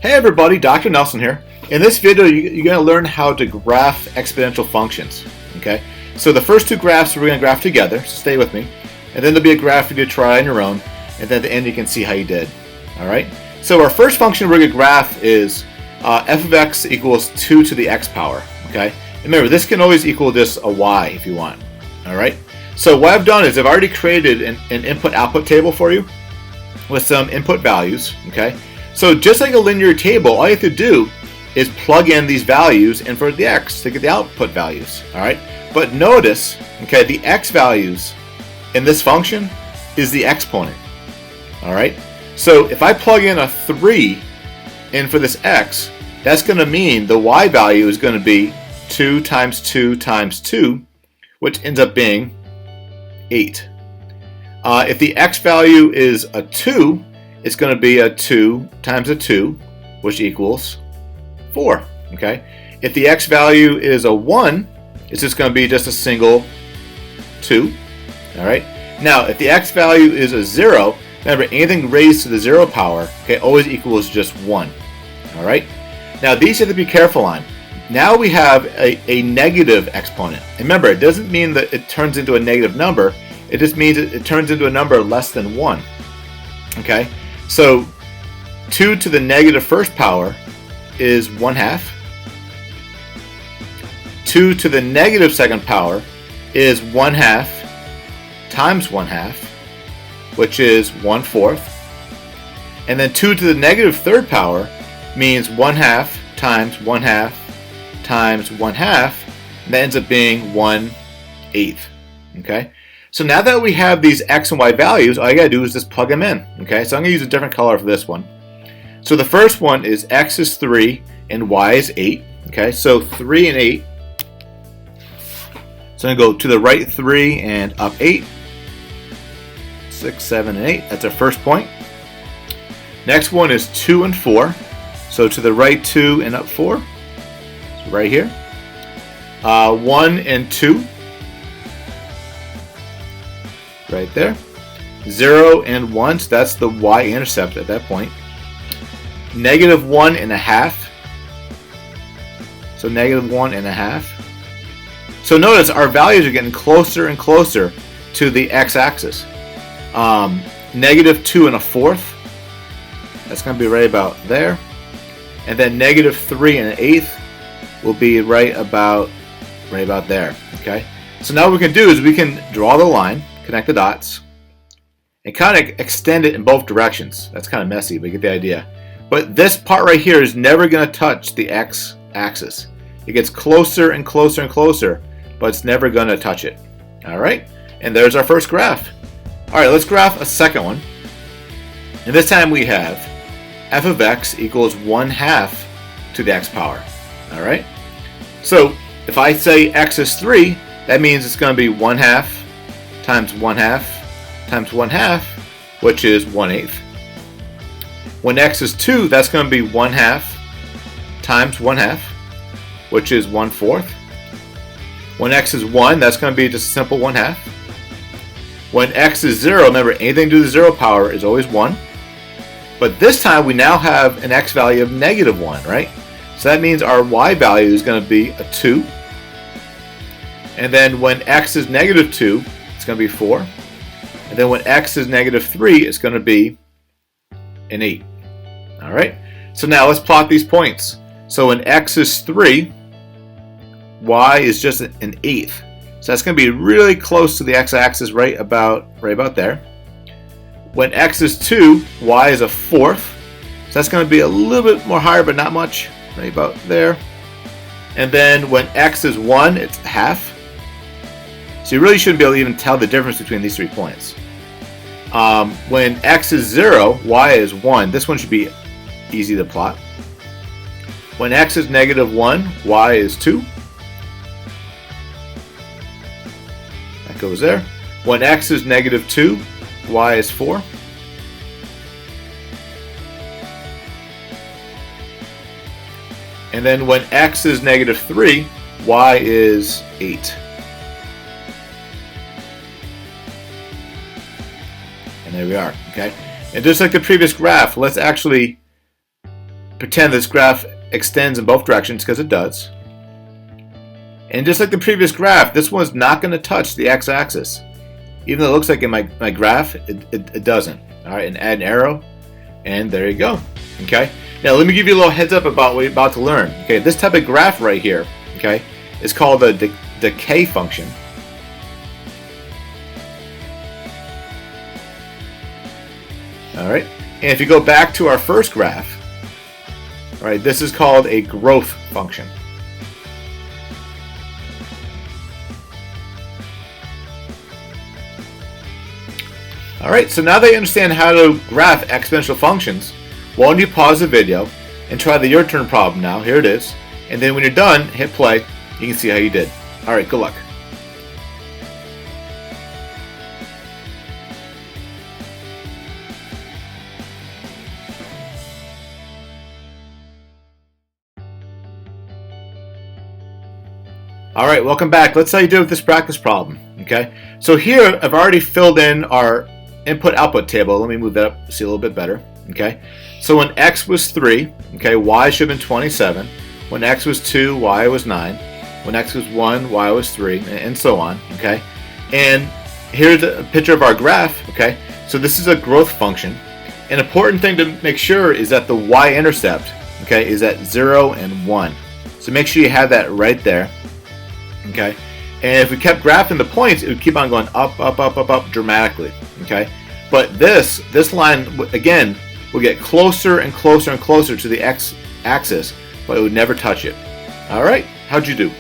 Hey everybody, Dr. Nelson here. In this video, you're going to learn how to graph exponential functions. Okay, so the first two graphs we're going to graph together, so stay with me. And then there'll be a graph for you to try on your own, and then at the end you can see how you did. Alright, so our first function we're going to graph is f of x equals 2 to the x power. Okay, and remember, this can always equal just a y if you want. Alright, so what I've done is I've already created an input-output table for you with some input values. Okay, so just like a linear table, all you have to do is plug in these values and for the x to get the output values. Alright, but notice, okay, the x values in this function is the exponent. Alright, so if I plug in a 3 in for this x, that's going to mean the y value is going to be 2 times 2 times 2, which ends up being 8. If the x value is a 2, it's going to be a 2 times a 2, which equals 4. Okay. If the x value is a 1, it's just going to be just a single 2. Alright. Now, if the x value is a 0, remember, anything raised to the 0 power, okay, always equals just 1. Alright. Now, these you have to be careful on. Now we have a negative exponent. And remember, it doesn't mean that it turns into a negative number. It just means it turns into a number less than 1. Okay. So 2 to the negative first power is 1/2. 2 to the negative second power is 1/2 times 1/2, which is 1/4. And then 2 to the negative third power means 1/2 times 1/2 times 1/2, and that ends up being 1/8. Okay. So now that we have these x and y values, all you gotta do is just plug them in. Okay, so I'm gonna use a different color for this one. So the first one is x is 3 and y is 8. Okay, so 3 and 8. So I'm gonna go to the right 3 and up 8. 6, 7, and 8. That's our first point. Next one is 2 and 4. So to the right 2 and up 4. So right here. 1 and 2. Right there. 0 and 1, so that's the y-intercept at that point. Negative 1 and a half. So negative 1 and a half. So notice our values are getting closer and closer to the x-axis. Negative 2 and a fourth. That's going to be right about there. And then negative 3 and an eighth will be right about there. Okay. So now what we can do is we can draw the line, connect the dots, and kind of extend it in both directions. That's kind of messy, but you get the idea. But this part right here is never going to touch the x-axis. It gets closer and closer and closer, but it's never going to touch it. All right, and there's our first graph. All right, let's graph a second one. And this time we have f of x equals 1/2 to the x power. All right, so if I say x is 3, that means it's going to be 1/2 times 1/2 times 1/2, which is 1/8. When x is 2, that's going to be 1/2 times 1/2, which is 1/4. When x is 1, that's going to be just a simple 1/2. When x is 0, remember, anything to the 0 power is always 1. But this time we now have an x value of negative 1, right? So that means our y value is going to be a 2. And then when x is negative 2, it's going to be 4. And then when x is negative 3, it's going to be an 8. All right. So now let's plot these points. So when x is 3, y is just an eighth. So that's going to be really close to the x-axis, right about there. When x is 2, y is a fourth. So that's going to be a little bit more higher, but not much, right about there. And then when x is 1, it's half. So you really shouldn't be able to even tell the difference between these 3 points. When x is 0, y is 1. This one should be easy to plot. When x is negative 1, y is 2. That goes there. When x is negative 2, y is 4. And then when x is negative 3, y is 8. And there we are. Okay. And just like the previous graph, let's actually pretend this graph extends in both directions, because it does. And just like the previous graph, this one's not going to touch the x-axis. Even though it looks like in my graph, it doesn't. All right, and add an arrow, and there you go. Okay. Now let me give you a little heads up about what you're about to learn. Okay, this type of graph right here, okay, is called a decay function. All right, and if you go back to our first graph, all right, this is called a growth function. All right, so now that you understand how to graph exponential functions, why don't you pause the video and try the your turn problem now. Here it is. And then when you're done, hit play. You can see how you did. All right, good luck. All right, welcome back. Let's see how you did with this practice problem. Okay, so here I've already filled in our input-output table. Let me move that up to see a little bit better. Okay, so when x was 3, okay, y should have been 27. When x was 2, y was 9. When x was 1, y was 3, and so on. Okay, and here's a picture of our graph. Okay, so this is a growth function. An important thing to make sure is that the y-intercept, okay, is at 0 and 1. So make sure you have that right there. Okay, and if we kept graphing the points, it would keep on going up, up, up, up, up dramatically. Okay, but this line again will get closer and closer and closer to the x-axis, but it would never touch it. All right, how'd you do?